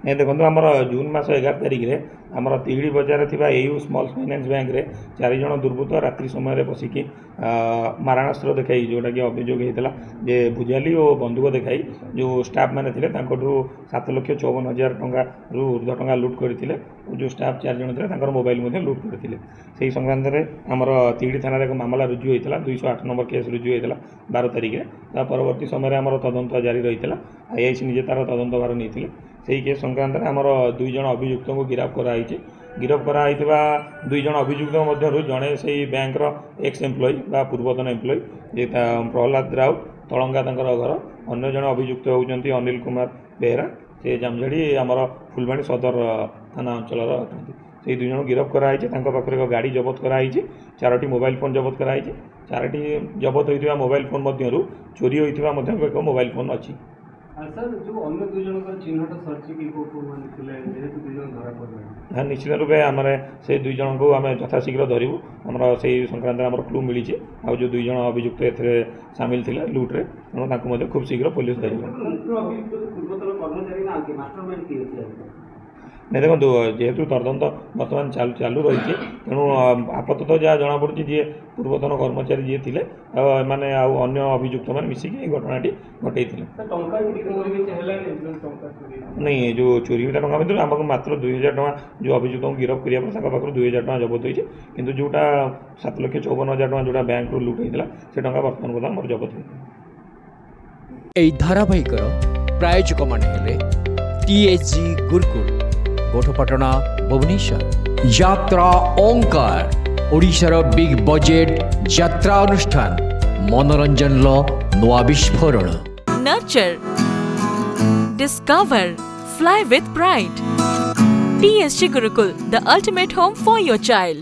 नहीं देखो आमर जून मास 11 तारिख में आमर तिहिड़ी बजार एयू स्मॉल फाइनेंस बैंक रे 4 जन दुर्बृत्त रात्रि समय बसिकी मारणास्त्र देखाई जोटा कि अभियोग होता जे भुजाली और बंदूक देखाई जो स्टाफ मैंने 7,54,000 टंका ऊर्ध्व टंका लुट करते जो स्टाफ 4 जन थे मोबाइल लुट करते से संक्रांत में आमर तिहिड़ी थाना एक मामला रुजु होता 208 नंबर केस रुजु होता 12 तारिख में परवर्ती समय आमर तदंत जारी रही है आईआईसी निजे तार तदंत भार नहीं से केस संक्रांत में आमर 2 जन अभियुक्त को गिरफ्त कराई गिरफ्त कराई 2 जन अभियुक्त मध्य जड़े से बैंक एक्स एम्प्लॉय बा पूर्वतन एम्प्लॉय जे प्रहलाद राउत तलंगा घर अन्य जन अभियुक्त होती अनिल कुमार बेहरा से जामझाड़ी आमर फुलबाणी सदर थाना अंचल अटंती से 2 जन गिरफ्त कराई पाखे एक गाड़ी जबत कराई 4टी मोबाइल फोन जबत कराई 4टी जबत होता मोबाइल फोन मध्य चोरी होता एक मोबाइल फोन अच्छी सर जो अन्य 2 जन का चिन्हट सरची की को माने थिले जेहेतु 2 जन धरा पड़ले हाँ निश्चित रूपे आम से 2 जन को आम यथाशीघ्र धरबू आमर से संक्रांत आम क्लू मिली आ जो 2 जन अभियुक्त ए सामिल थे लुट्रे तेणु खूब शीघ्र पुलिस धर नहीं देखो जेहेतु तदंत बर्तमान चालू रही तेणु आपातत जहाँ जमापड़ी जी पूर्वतन कर्मचारी जी थे मैंने अन्य अभियुक्त मैंने मिसिकी घटनाटी घटे नहीं जो चोरी होता टाँग भर आमको मात्र 2,000 टका जो अभियुक्त को गिरफ्त करने पाखर 2,000 टका जबत होती किंतु जोटा 7,54,000 टका जोटा बैंक रू लुट होता से टका बर्तमान बर्तमान मोर जबत हो धारावाहिकर प्रायोजक माने टीएचजी गुरुकुल गोठपाटना भुवनेश्वर यात्रा ओंकार ओडिशार बिग बजेट यात्रा अनुष्ठान मनोरंजन नुआ विस्फोरण nurture discover fly with pride TSG Gurukul, the ultimate home for your child.